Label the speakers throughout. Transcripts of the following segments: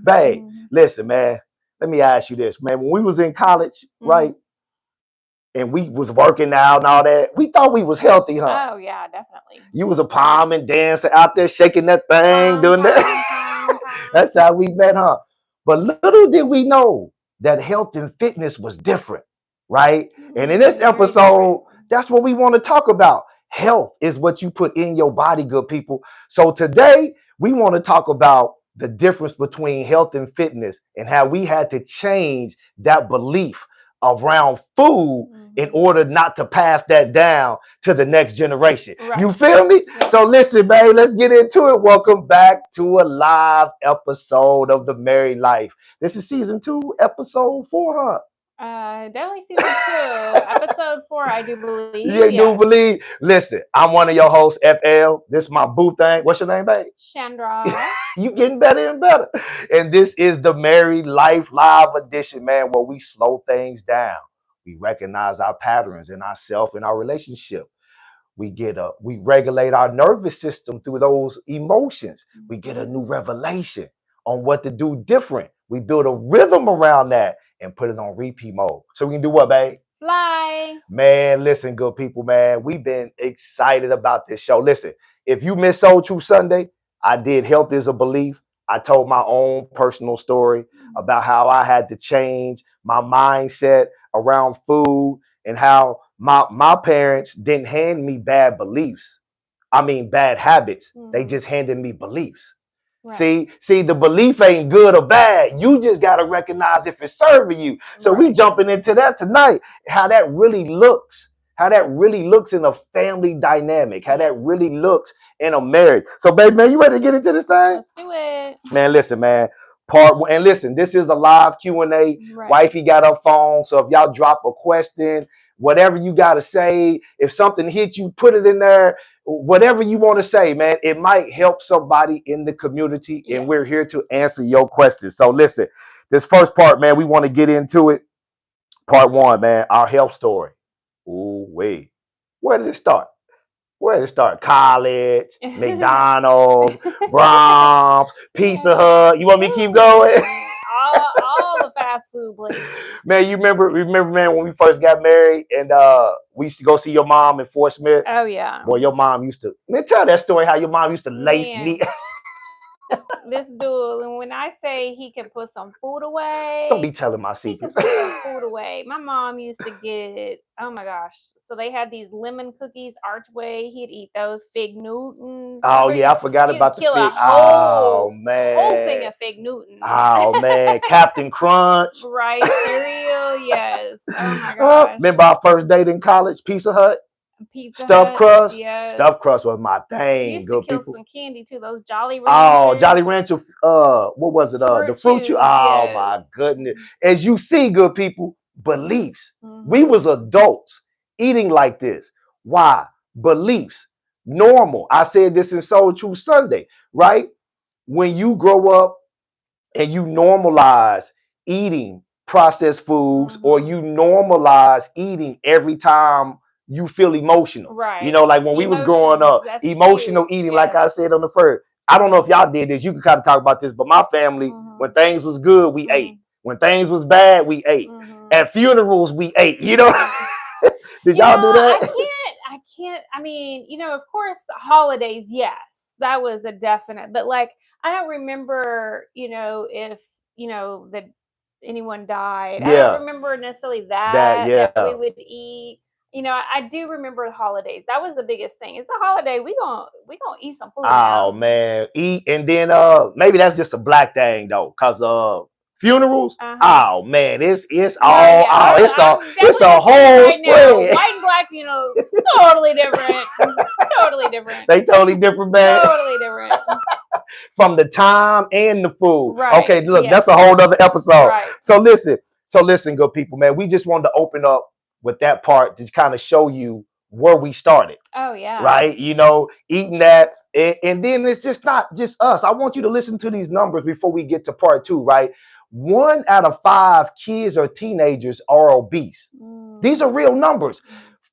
Speaker 1: Babe, listen, man. Let me ask you this, man. When we was in college, right, and we was working out and all that, we thought we was healthy, huh?
Speaker 2: Oh yeah, definitely.
Speaker 1: You was a palm and dancing out there, shaking that thing,
Speaker 2: Pom
Speaker 1: doing
Speaker 2: pom
Speaker 1: that.
Speaker 2: pom pom.
Speaker 1: That's how we met, huh? But little did we know that health and fitness was different, right? And in this
Speaker 2: Very different.
Speaker 1: episode, that's what we want to talk about. Health is what you put in your body, good people. So today, we want to talk about the difference between health and fitness and how we had to change that belief around food in order not to pass that down to the next generation.
Speaker 2: Right.
Speaker 1: You feel me?
Speaker 2: Yep.
Speaker 1: So listen, man, let's get into it. Welcome back to a live episode of The Married Life. This is season 2, episode 4, huh?
Speaker 2: Definitely season 2, episode 4. I do believe.
Speaker 1: You
Speaker 2: Yes.
Speaker 1: do believe? Listen, I'm one of your hosts, FL. This is my boo thing. What's your name, babe?
Speaker 2: Chandra.
Speaker 1: You getting better and better. And this is the Married Life Live edition, man, where we slow things down. We recognize our patterns in ourselves and our relationship. We regulate our nervous system through those emotions. We get a new revelation on what to do different. We build a rhythm around that and put it on repeat mode. So we can do what, babe?
Speaker 2: Fly.
Speaker 1: Man, listen, good people, man. We've been excited about this show. Listen, if you missed Soul Truth Sunday, I did Health is a Belief. I told my own personal story about how I had to change my mindset around food and how my parents didn't hand me bad beliefs. I mean, bad habits. They just handed me beliefs.
Speaker 2: Right.
Speaker 1: See, the belief ain't good or bad. You just got to recognize if it's serving you. So we jumping into that tonight, how that really looks in a family dynamic, how that really looks in a marriage. So, baby, man, you ready to get into this thing?
Speaker 2: Let's do it.
Speaker 1: Man, listen, man. Part 1, and listen, this is a live Q&A.
Speaker 2: Right.
Speaker 1: Wifey got her phone, so if y'all drop a question, whatever you got to say, if something hit you, put it in there. Whatever you want to say, man, it might help somebody in the community, and we're here to answer your questions. So listen, this first part, man, we want to get into it. Part 1, man, our health story. Ooh, wait. Where did it start? College, McDonald, Braum, Pizza Hut. You want me to keep going?
Speaker 2: all the fast food places.
Speaker 1: Man, you remember, man, when we first got married and we used to go see your mom in Fort Smith?
Speaker 2: Oh, yeah.
Speaker 1: Boy, your mom used to, man, tell that story how your mom used to lace me.
Speaker 2: This dude, and when I say he can put some food away,
Speaker 1: don't be telling my
Speaker 2: he can
Speaker 1: secrets.
Speaker 2: put some food away. My mom used to get, oh my gosh. So they had these lemon cookies, Archway. He'd eat those. Fig Newtons.
Speaker 1: Oh, yeah, I forgot about the
Speaker 2: kill
Speaker 1: fig.
Speaker 2: a
Speaker 1: Oh,
Speaker 2: whole thing
Speaker 1: man.
Speaker 2: of Fig Newtons.
Speaker 1: Oh, man. Captain Crunch.
Speaker 2: Right, cereal, yes. Oh my gosh.
Speaker 1: Remember our first date in college, Pizza Hut? Stuffed crust.
Speaker 2: Yes.
Speaker 1: Stuffed crust was my thing.
Speaker 2: You used
Speaker 1: good
Speaker 2: to kill
Speaker 1: people.
Speaker 2: some candy too. Those Jolly Ranchers.
Speaker 1: Oh, Jolly Rancher. What was it? The fruit juice. Oh my goodness. As you see, good people, beliefs. We was adults eating like this. Why? Beliefs. Normal. I said this in Soul Truth Sunday, right? When you grow up and you normalize eating processed foods, or you normalize eating every time you feel emotional.
Speaker 2: Right.
Speaker 1: You know, like when we was growing up, emotional eating, like I said on the first. I don't know if y'all did this. You can kind of talk about this, but my family, when things was good, we ate. When things was bad, we ate. At funerals, we ate. You know, did y'all do that?
Speaker 2: I can't. I mean, of course, holidays, yes, that was a definite. But like, I don't remember, if that anyone died. I don't remember necessarily that we would eat. I do remember the holidays. That was the biggest thing. It's a holiday. We gonna eat some food.
Speaker 1: Oh man, eat, and then maybe that's just a black thing though, cause funerals. Oh man, it's all it's a whole spread.
Speaker 2: White and black funerals, totally different. Totally different.
Speaker 1: They totally different, man.
Speaker 2: Totally different.
Speaker 1: From the time and the food.
Speaker 2: Right.
Speaker 1: Okay, look, that's a whole other episode.
Speaker 2: Right.
Speaker 1: So listen, good people, man. We just wanted to open up with that part to kind of show you where we started.
Speaker 2: Oh yeah.
Speaker 1: Right. Eating that. And then it's just not just us. I want you to listen to these numbers before we get to part 2, right? 1 out of 5 kids or teenagers are obese. These are real numbers.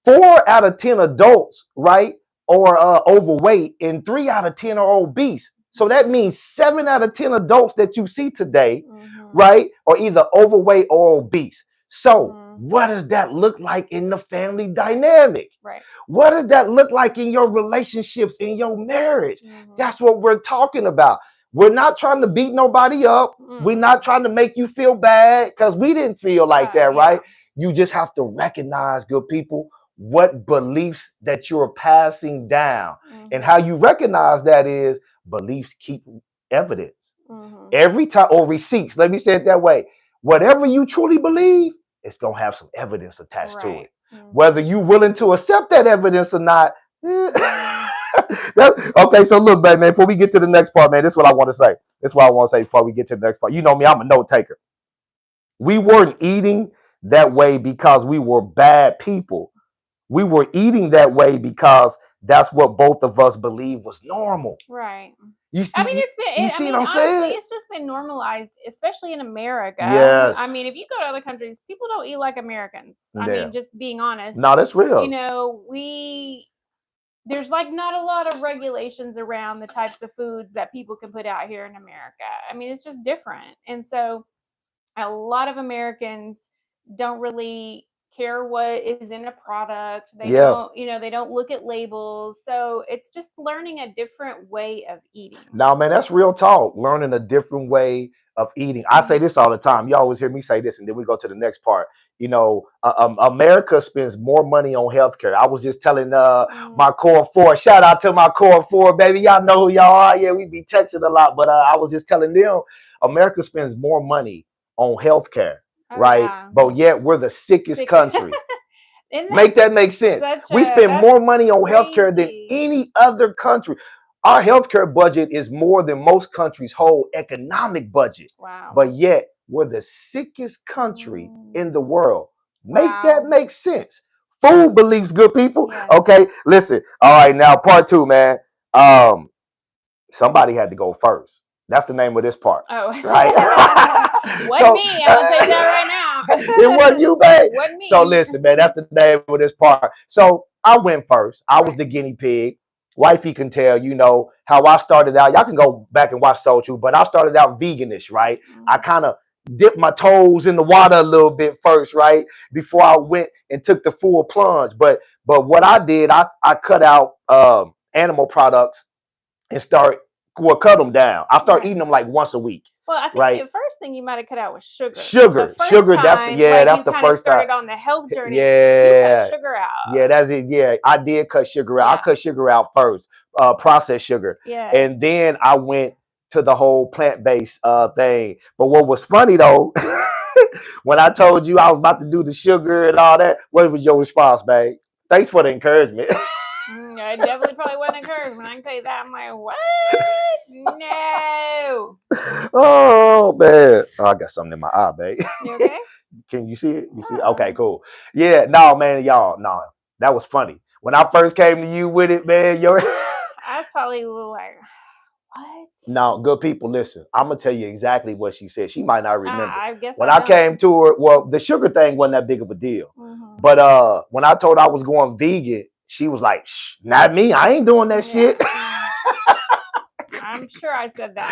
Speaker 1: 4 out of 10 adults, right, are overweight, and 3 out of 10 are obese. So that means 7 out of 10 adults that you see today, right, are either overweight or obese. So what does that look like in the family dynamic?
Speaker 2: Right.
Speaker 1: What does that look like in your relationships, in your marriage? That's what we're talking about. We're not trying to beat nobody up. We're not trying to make you feel bad because we didn't feel like that, right? You just have to recognize, good people, what beliefs that you're passing down. And how you recognize that is beliefs keep evidence. Every time, or receipts, let me say it that way. Whatever you truly believe, it's going to have some evidence attached to it. Whether you're willing to accept that evidence or not. Okay, so look, man, before we get to the next part, man, this is what I want to say. This is what I want to say before we get to the next part. You know me, I'm a note taker. We weren't eating that way because we were bad people. We were eating that way because that's what both of us believe was normal.
Speaker 2: Right.
Speaker 1: I mean,
Speaker 2: honestly, it's just been normalized, especially in America.
Speaker 1: Yes.
Speaker 2: I mean, if you go to other countries, people don't eat like Americans. I mean, just being honest.
Speaker 1: No, that's real.
Speaker 2: You know, there's like not a lot of regulations around the types of foods that people can put out here in America. I mean, it's just different. And so a lot of Americans don't really care what is in a product. They don't, they don't look at labels. So it's just learning a different way of eating.
Speaker 1: Now, man, that's real talk. Learning a different way of eating. I say this all the time. You always hear me say this, and then we go to the next part. You know, America spends more money on healthcare. I was just telling my core 4. Shout out to my core 4, baby. Y'all know who y'all are. Yeah, we be texting a lot, but I was just telling them America spends more money on healthcare, right?
Speaker 2: Yeah.
Speaker 1: But yet we're the sickest country. Make that make sense. We spend more money on healthcare than any other country. Our healthcare budget is more than most countries' whole economic budget.
Speaker 2: Wow.
Speaker 1: But yet we're the sickest country in the world. Make that make sense. Food beliefs, good people. Yes. Okay, listen. All right, now part 2, man. Somebody had to go first. That's the name of this part.
Speaker 2: Oh,
Speaker 1: right.
Speaker 2: Wasn't me. I'm gonna say that right now.
Speaker 1: It wasn't you, babe.
Speaker 2: Wasn't me.
Speaker 1: So listen, man. That's the name of this part. So I went first. I was the guinea pig. Wifey can tell, you know, how I started out. Y'all can go back and watch Soul Truth, but I started out veganish, right? I kind of dipped my toes in the water a little bit first, right? Before I went and took the full plunge. But what I did, I cut out animal products and cut them down. I start eating them like once a week.
Speaker 2: Well, I think the first thing you might have cut out was sugar.
Speaker 1: Sugar. That's the first time.
Speaker 2: Started on the health journey.
Speaker 1: Yeah.
Speaker 2: You cut sugar out.
Speaker 1: Yeah, that's it. Yeah, I did cut sugar out. I cut sugar out first, processed sugar.
Speaker 2: Yes.
Speaker 1: And then I went to the whole plant-based thing. But what was funny though, when I told you I was about to do the sugar and all that, what was your response, babe? Thanks for the encouragement.
Speaker 2: I definitely probably wasn't encouragement. I can tell you that. I'm like, what? No.
Speaker 1: Oh man, I got something in my eye, babe.
Speaker 2: You okay?
Speaker 1: Can you see it? You see it? Okay, cool. Yeah, no, man, y'all, no, that was funny. When I first came to you with it, man,
Speaker 2: I was probably a little like, what?
Speaker 1: No, good people, listen. I'm gonna tell you exactly what she said. She might not remember.
Speaker 2: I guess
Speaker 1: when I came to her, well, the sugar thing wasn't that big of a deal. But when I told her I was going vegan, she was like, shh, not me. I ain't doing that shit.
Speaker 2: I'm sure I said that.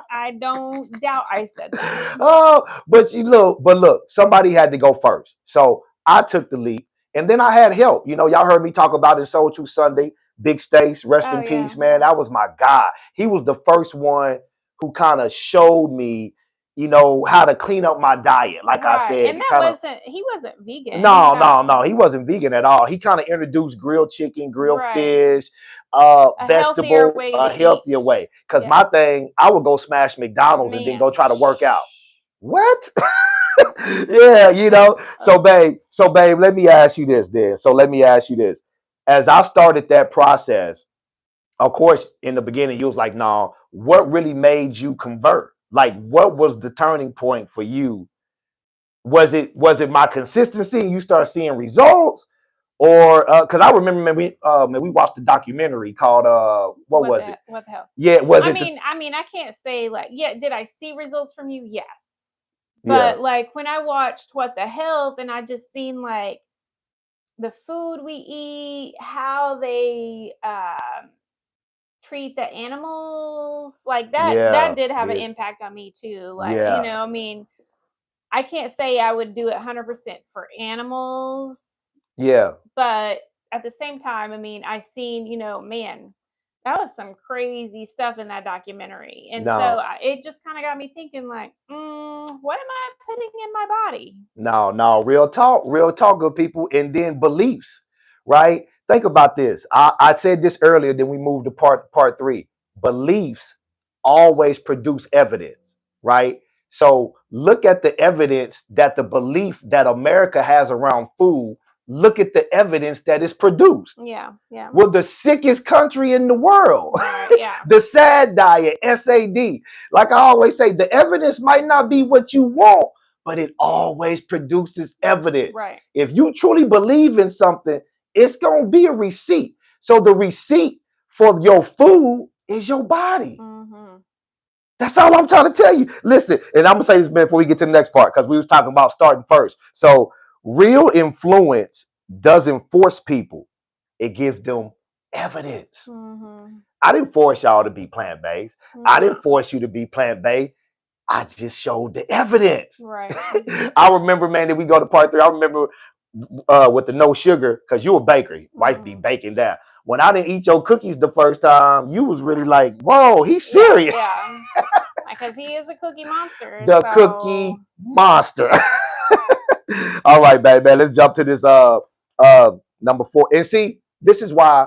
Speaker 2: I don't doubt I said that.
Speaker 1: Oh, but look, somebody had to go first. So I took the leap, and then I had help. You know, y'all heard me talk about it Soul Truth Sunday. Big Stace, rest in peace, man. That was my guy. He was the first one who kind of showed me, you know, how to clean up my diet. Like I said,
Speaker 2: and that he wasn't vegan.
Speaker 1: No, he wasn't vegan at all. He kind of introduced grilled chicken, grilled fish, vegetable, a healthier way. Because my thing, I would go smash McDonald's and then go try to work out. What? Yeah, you know. So babe, let me ask you this then. As I started that process, of course, in the beginning, you was like, no, what really made you convert? Like, what was the turning point for you? Was it my consistency and you start seeing results? Or because I remember we watched the documentary called what was it?
Speaker 2: What the hell?
Speaker 1: Yeah,
Speaker 2: I mean, I can't say like, did I see results from you? Yes. But like when I watched What the Health and I just seen like the food we eat, how they treat the animals, like that did have an impact on me too. Like, I mean, I can't say I would do it 100% for animals.
Speaker 1: Yeah.
Speaker 2: But at the same time, I mean, I seen, man, that was some crazy stuff in that documentary. And so it just kind of got me thinking, like, what am I putting in my body?
Speaker 1: No, real talk, good people. And then beliefs, right? Think about this. I said this earlier, then we moved to part 3. Beliefs always produce evidence, right? So look at the evidence that the belief that America has around food. Look at the evidence that is produced.
Speaker 2: Yeah.
Speaker 1: We're the sickest country in the world.
Speaker 2: Yeah.
Speaker 1: The SAD diet, SAD. Like I always say, the evidence might not be what you want, but it always produces evidence.
Speaker 2: Right.
Speaker 1: If you truly believe in something, it's going to be a receipt. So the receipt for your food is your body.
Speaker 2: Mm-hmm.
Speaker 1: That's all I'm trying to tell you. Listen, and I'm going to say this, man, before we get to the next part, because we was talking about starting first. So real influence doesn't force people. It gives them evidence.
Speaker 2: Mm-hmm.
Speaker 1: I didn't force y'all to be plant-based. Mm-hmm. I didn't force you to be plant-based. I just showed the evidence.
Speaker 2: Right.
Speaker 1: I remember, man, that we go to part 3. I remember with the no sugar, because you a baker. Wife be baking down. When I didn't eat your cookies the first time, you was really like, whoa, he's serious.
Speaker 2: Yeah. Because he is a cookie monster.
Speaker 1: The cookie monster. All right, baby, let's jump to this number 4. And see, this is why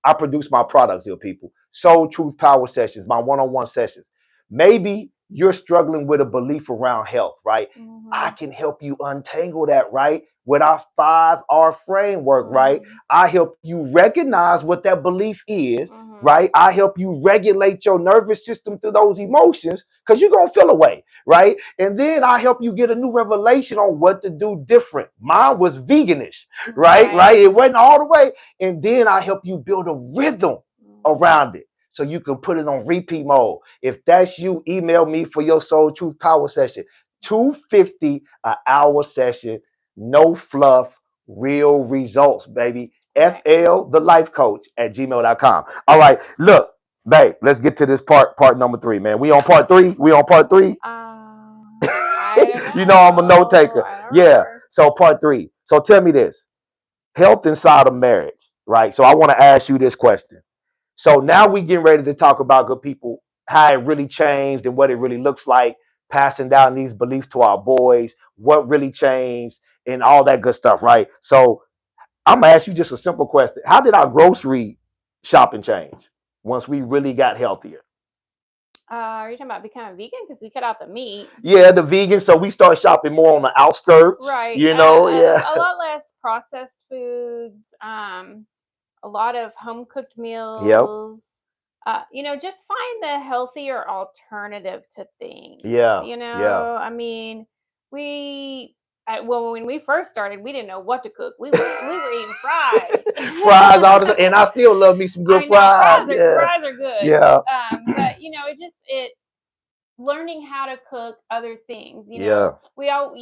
Speaker 1: I produce my products here, people. Soul Truth Power Sessions, my one-on-one sessions. Maybe you're struggling with a belief around health, right? Mm-hmm. I can help you untangle that, right? With our 5R framework, right? I help you recognize what that belief is, right? I help you regulate your nervous system through those emotions, because you're going to feel away, right? And then I help you get a new revelation on what to do different. Mine was veganish, right? It wasn't all the way. And then I help you build a rhythm around it, so you can put it on repeat mode. If that's you, email me for your Soul Truth Power Session. $250 an hour session. No fluff, real results, baby. FL, the life coach at gmail.com. All right, look, babe, let's get to this part number 3, man. We on part 3?
Speaker 2: I don't know.
Speaker 1: You know I'm a note taker. Yeah, so part 3. So tell me this. Health inside of marriage, right? So I want to ask you this question. So now we getting ready to talk about, good people, how it really changed and what it really looks like, passing down these beliefs to our boys, what really changed, and all that good stuff, right? So I'm going to ask you just a simple question. How did our grocery shopping change once we really got healthier?
Speaker 2: Are you talking about becoming vegan? Because we cut out the meat.
Speaker 1: Yeah, the vegan. So we start shopping more on the outskirts.
Speaker 2: Right.
Speaker 1: You know,
Speaker 2: a lot less processed foods. A lot of home cooked meals.
Speaker 1: Yep.
Speaker 2: Just find the healthier alternative to things.
Speaker 1: Yeah.
Speaker 2: I mean, when we first started, we didn't know what to cook. We were eating fries.
Speaker 1: Fries all the time, and I still love me some good fries.
Speaker 2: Fries are good.
Speaker 1: Yeah.
Speaker 2: But learning how to cook other things. We all,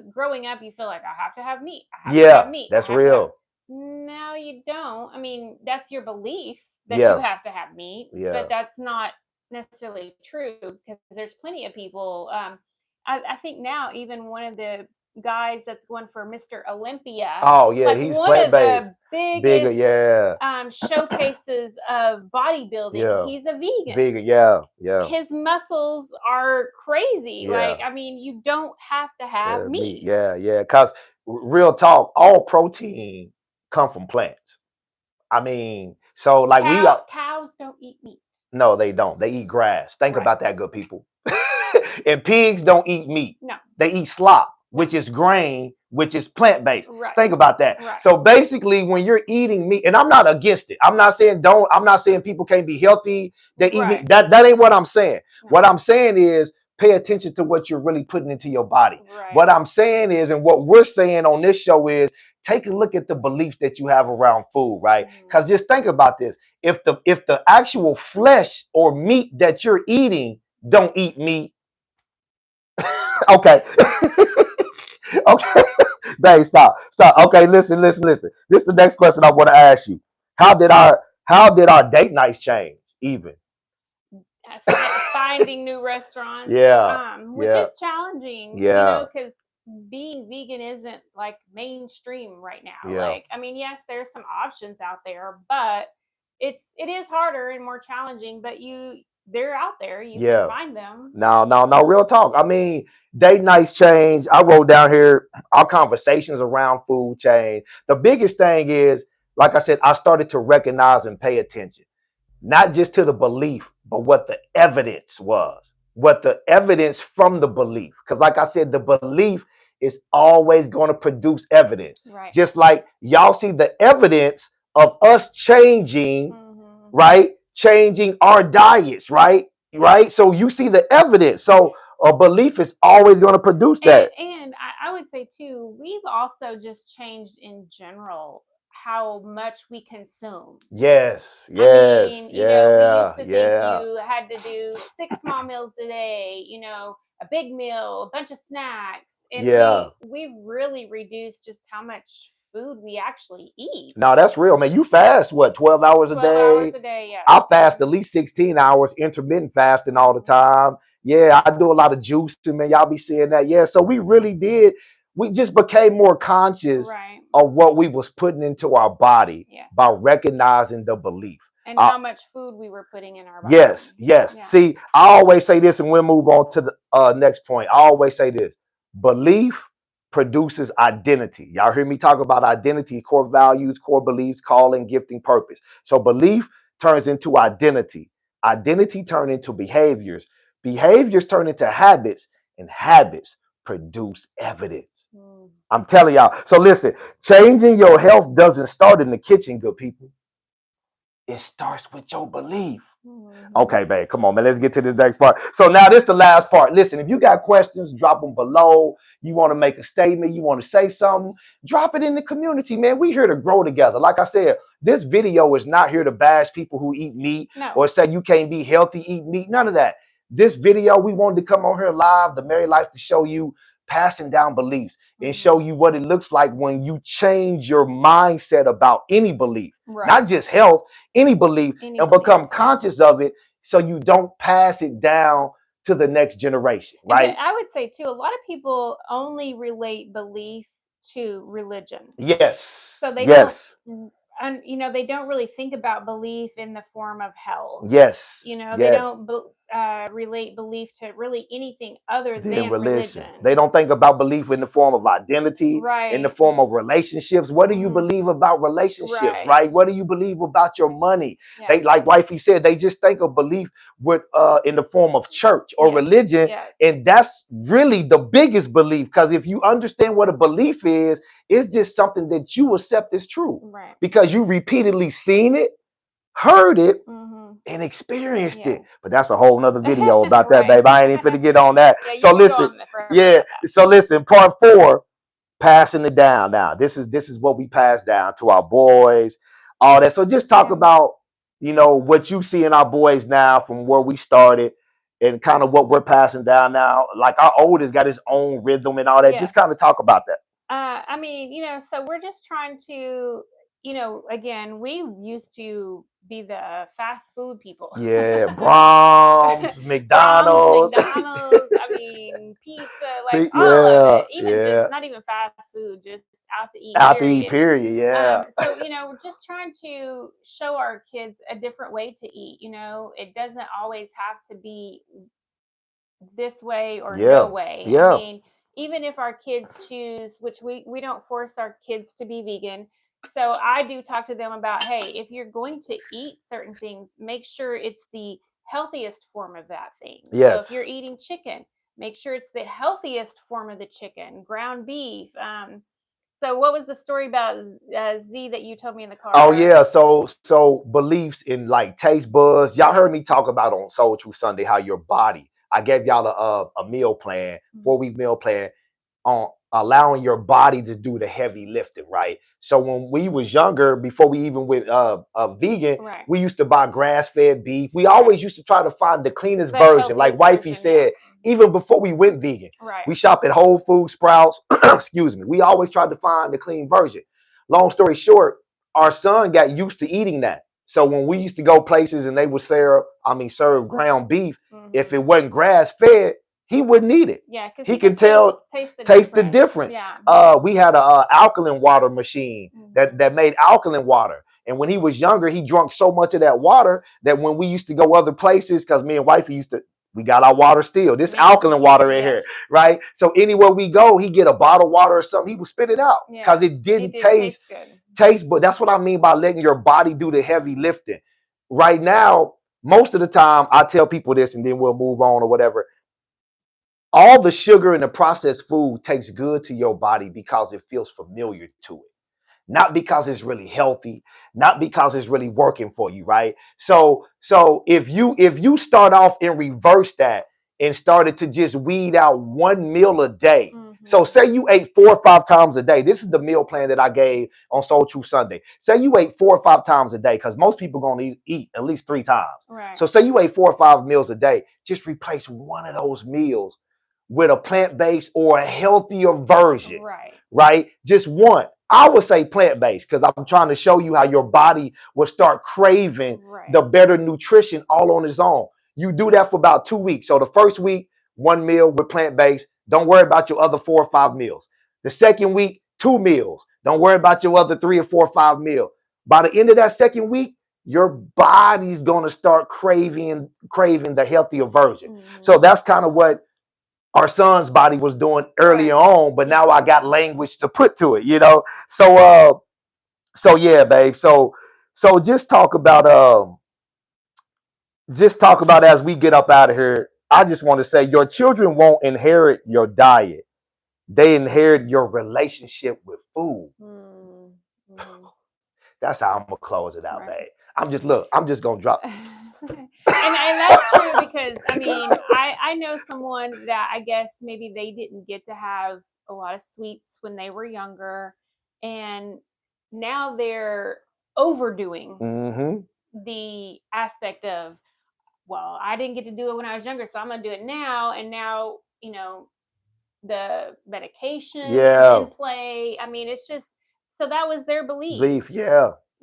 Speaker 2: growing up, you feel like I have to have meat. I have to have meat.
Speaker 1: That's real.
Speaker 2: No, you don't. I mean, that's your belief that you have to have meat, but that's not necessarily true, because there's plenty of people. I think now even one of the guys that's going for Mr. Olympia.
Speaker 1: Oh yeah, like he's plant-based.
Speaker 2: Bigger showcases of bodybuilding.
Speaker 1: Yeah.
Speaker 2: He's a vegan.
Speaker 1: Vegan, yeah.
Speaker 2: His muscles are crazy. Yeah. Like, I mean, you don't have to have meat.
Speaker 1: Yeah. Because real talk, all protein come from plants. I mean, so like
Speaker 2: cows don't eat meat.
Speaker 1: No, they don't. They eat grass. Think about that, good people. And pigs don't eat meat.
Speaker 2: No.
Speaker 1: They eat slop, which is grain, which is plant-based.
Speaker 2: Right.
Speaker 1: Think about that.
Speaker 2: Right.
Speaker 1: So basically, when you're eating meat, and I'm not against it. I'm not saying people can't be healthy. They eat meat. That ain't what I'm saying. No. What I'm saying is pay attention to what you're really putting into your body.
Speaker 2: Right.
Speaker 1: What I'm saying is, and what we're saying on this show is, take a look at the belief that you have around food, right? Because just think about this. If the actual flesh or meat that you're eating don't eat meat, okay. Okay. Babe, stop. Okay, listen. This is the next question I want to ask you. How did our date nights change? even.
Speaker 2: Finding new restaurants,
Speaker 1: Yeah,
Speaker 2: which
Speaker 1: yeah,
Speaker 2: is challenging,
Speaker 1: yeah,
Speaker 2: because being vegan isn't like mainstream right now.
Speaker 1: yeah,
Speaker 2: Like, I mean, yes, there's some options out there, but it is harder and more challenging. But they're out there. You can
Speaker 1: yeah.
Speaker 2: find them.
Speaker 1: Now, real talk. I mean, date nights change. I wrote down here our conversations around food change. The biggest thing is, like I said, I started to recognize and pay attention, not just to the belief, but what the evidence was, what the evidence from the belief. Because, like I said, the belief is always going to produce evidence.
Speaker 2: Right.
Speaker 1: Just like y'all see the evidence of us changing,
Speaker 2: Mm-hmm.
Speaker 1: right? Changing our diets, right? Right. So you see the evidence. So a belief is always going to produce that.
Speaker 2: And I would say too, we've also just changed in general how much we consume.
Speaker 1: Yes,
Speaker 2: I
Speaker 1: yes,
Speaker 2: mean, we used
Speaker 1: yeah,
Speaker 2: to think
Speaker 1: yeah,
Speaker 2: you had to do 6 small meals a day, a big meal, a bunch of snacks, and
Speaker 1: yeah.
Speaker 2: we've really reduced just how much food we actually eat.
Speaker 1: No, that's real, man. You fast what, 12 hours a
Speaker 2: 12 hours
Speaker 1: day?
Speaker 2: a day, yes.
Speaker 1: I fast at least 16 hours, intermittent fasting all the time. Yeah, I do a lot of juicing, man. Y'all be seeing that. Yeah, so we really did. We just became more conscious
Speaker 2: Right.
Speaker 1: of what we was putting into our body
Speaker 2: Yes.
Speaker 1: by recognizing the belief.
Speaker 2: And how much food we were putting in our body.
Speaker 1: Yes, yes.
Speaker 2: Yeah.
Speaker 1: See, I always say this, and we'll move on to the next point. I always say this: belief produces identity. Y'all hear me talk about identity, core values, core beliefs, calling, gifting, purpose. So belief turns into identity. Identity turn into behaviors. Behaviors turn into habits, and habits produce evidence. I'm telling y'all. So listen, changing your health doesn't start in the kitchen, good people. It starts with your belief. Okay, babe, come on, man. Let's get to this next part. So now this is the last part. Listen, if you got questions, drop them below. You want to make a statement, you want to say something, drop it in the community, man. We here to grow together. Like I said, this video is not here to bash people who eat meat or say you can't be healthy, eat meat. None of that. This video, we wanted to come on here live, the Married Life, to show you passing down beliefs and show you what it looks like when you change your mindset about any belief, not just health, any belief, and become conscious of it so you don't pass it down to the next generation, right?
Speaker 2: But I would say too, a lot of people only relate belief to religion.
Speaker 1: Yes.
Speaker 2: So they
Speaker 1: yes.
Speaker 2: don't, and they don't really think about belief in the form of health.
Speaker 1: Yes.
Speaker 2: They don't relate belief to really anything other than religion.
Speaker 1: They don't think about belief in the form of identity, in the form of relationships. What do you believe about relationships, right? What do you believe about your money? They, like Wifey said, they just think of belief with in the form of church or religion, and that's really the biggest belief. Because if you understand what a belief is, it's just something that you accept as true, because you repeatedly seen it, heard it, and experienced it. But that's a whole nother video about that, babe. I ain't even finna get on that. So listen, so listen, part 4, passing it down. Now, this is what we pass down to our boys, all that. So just talk about, what you see in our boys now from where we started and kind of what we're passing down now. Like our oldest got his own rhythm and all that. Just kind of talk about that.
Speaker 2: I mean, so we're just trying to, again, we used to be the fast food people.
Speaker 1: Yeah, Braum's, McDonald's.
Speaker 2: I mean, pizza, like all of it. Even just not even fast food, just out to eat.
Speaker 1: Out to eat, period. Yeah.
Speaker 2: So, we're just trying to show our kids a different way to eat. It doesn't always have to be this way or no way. I mean, even if our kids choose, which we don't force our kids to be vegan. So I do talk to them about, hey, if you're going to eat certain things, make sure it's the healthiest form of that thing. So if you're eating chicken, make sure it's the healthiest form of the chicken, ground beef. So what was the story about Z that you told me in the car?
Speaker 1: Oh yeah, so beliefs in like taste buds. Y'all heard me talk about on Soul Truth Sunday how your body. I gave y'all a meal plan, 4-week meal plan on allowing your body to do the heavy lifting, right? So when we was younger, before we even went vegan, we used to buy grass-fed beef. We always used to try to find the cleanest version. Like Wifey said, even before we went vegan, we shop at Whole Foods, Sprouts. Excuse me. We always tried to find the clean version. Long story short, our son got used to eating that. So when we used to go places and they would serve ground beef, if it wasn't grass fed, he wouldn't eat it.
Speaker 2: Yeah, because
Speaker 1: he can taste the difference.
Speaker 2: Yeah.
Speaker 1: We had a alkaline water machine that made alkaline water. And when he was younger, he drank so much of that water that when we used to go other places, because me and Wifey we got our water still. This alkaline water in here, right? So anywhere we go, he get a bottle of water or something, he would spit it out because it didn't taste good. But that's what I mean by letting your body do the heavy lifting. Right now, most of the time, I tell people this and then we'll move on or whatever. All the sugar in the processed food tastes good to your body because it feels familiar to it. Not because it's really healthy, not because it's really working for you, right? So if you start off and reverse that and started to just weed out one meal a day. So say you ate 4 or 5 times a day. This is the meal plan that I gave on Soul Truth Sunday. Say you ate 4 or 5 times a day, because most people are going to eat at least 3 times.
Speaker 2: Right.
Speaker 1: So say you ate 4 or 5 meals a day. Just replace one of those meals with a plant-based or a healthier version. Right? Just one. I would say plant-based because I'm trying to show you how your body will start craving the better nutrition all on its own. You do that for about 2 weeks. So the first week, 1 meal with plant-based. Don't worry about your other 4 or 5 meals. The second week, 2 meals. Don't worry about your other 3 or 4 or 5 meals. By the end of that second week, your body's going to start craving the healthier version. So that's kind of what our son's body was doing earlier on, but now I got language to put to it, So yeah, babe. So just talk about as we get up out of here. I just want to say your children won't inherit your diet. They inherit your relationship with food. That's how I'm gonna close it out, babe. I'm just gonna drop.
Speaker 2: And that's true because I know someone that I guess maybe they didn't get to have a lot of sweets when they were younger, and now they're overdoing the aspect of, well, I didn't get to do it when I was younger, so I'm gonna do it now. And now the medication is in play. It's just, so that was their belief.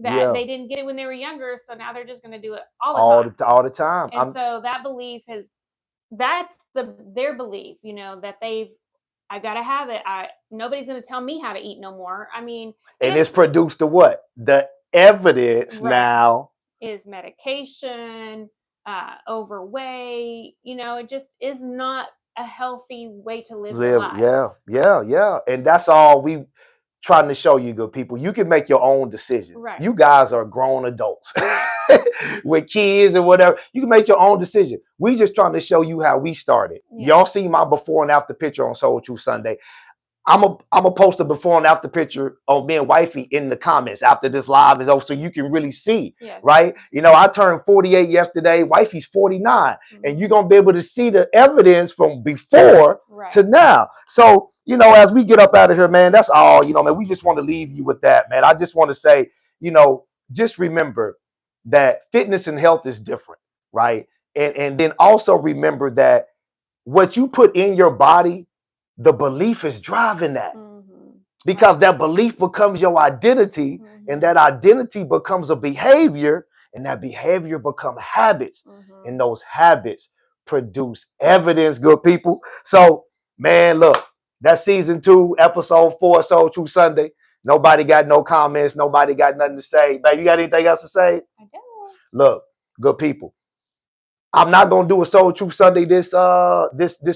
Speaker 2: That they didn't get it when they were younger, so now they're just going to do it all
Speaker 1: the time.
Speaker 2: And so that belief that's their belief, that I got to have it. Nobody's going to tell me how to eat no more. And
Speaker 1: it's produced the evidence now
Speaker 2: is medication, overweight. It just is not a healthy way to live your life.
Speaker 1: Yeah. And that's all we trying to show you, good people. You can make your own decision. You guys are grown adults with kids and whatever. You can make your own decision. We just trying to show you how we started. Y'all see my before and after picture on Soul Truth Sunday. I'm a post a before and after picture of me and Wifey in the comments after this live is over, so you can really see, right? I turned 48 yesterday. Wifey's 49, and you're gonna be able to see the evidence from before to now. So, as we get up out of here, man, that's all. Man, we just want to leave you with that, man. I just want to say, just remember that fitness and health is different, right? And then also remember that what you put in your body, the belief is driving that, because that belief becomes your identity, and that identity becomes a behavior, and that behavior become habits, and those habits produce evidence, good people. So, man, look, that's season 2, episode 4, Soul Truth Sunday. Nobody got no comments. Nobody got nothing to say. Babe, you got anything else to say?
Speaker 2: I don't.
Speaker 1: Look, good people, I'm not gonna do a Soul Truth Sunday this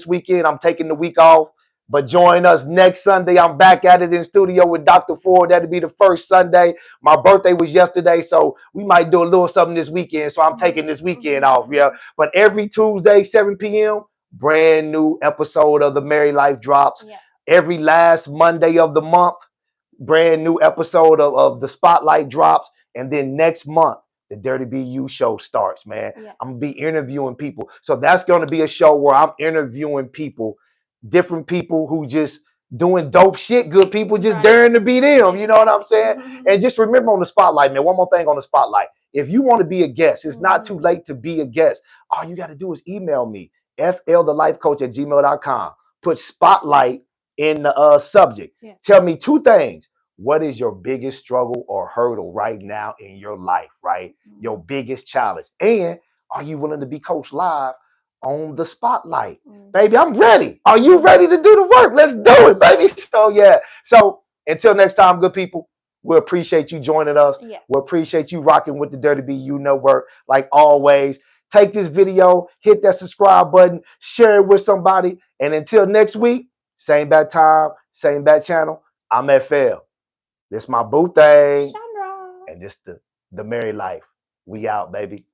Speaker 1: weekend. I'm taking the week off. But join us next Sunday. I'm back at it in studio with Dr. Ford. That'll be the first Sunday. My birthday was yesterday, so we might do a little something this weekend. So I'm taking this weekend off, But every Tuesday, 7 p.m., brand new episode of the Married Life drops. Every last Monday of the month, brand new episode of the Spotlight drops. And then next month, the Dirty BU show starts, man. I'm going to be interviewing people. So that's going to be a show where I'm interviewing people, different people who just doing dope shit, good people just daring to be them. You know what I'm saying? And just remember on the Spotlight, man, one more thing on the Spotlight. If you want to be a guest, it's not too late to be a guest. All you got to do is email me, flthelifecoach@gmail.com. Put Spotlight in the subject. Tell me 2 things. What is your biggest struggle or hurdle right now in your life, right? Your biggest challenge. And are you willing to be coached live on the spotlight? Baby, I'm ready. Are you ready to do the work? Let's do it, baby. So, yeah. So, until next time, good people, we appreciate you joining us.
Speaker 2: Yes.
Speaker 1: We appreciate you rocking with the Dirty B You Know Work. Like always, take this video, hit that subscribe button, share it with somebody. And until next week, same bad time, same bad channel. I'm FL. This my boo thing.
Speaker 2: Chandra.
Speaker 1: And just the merry life. We out, baby.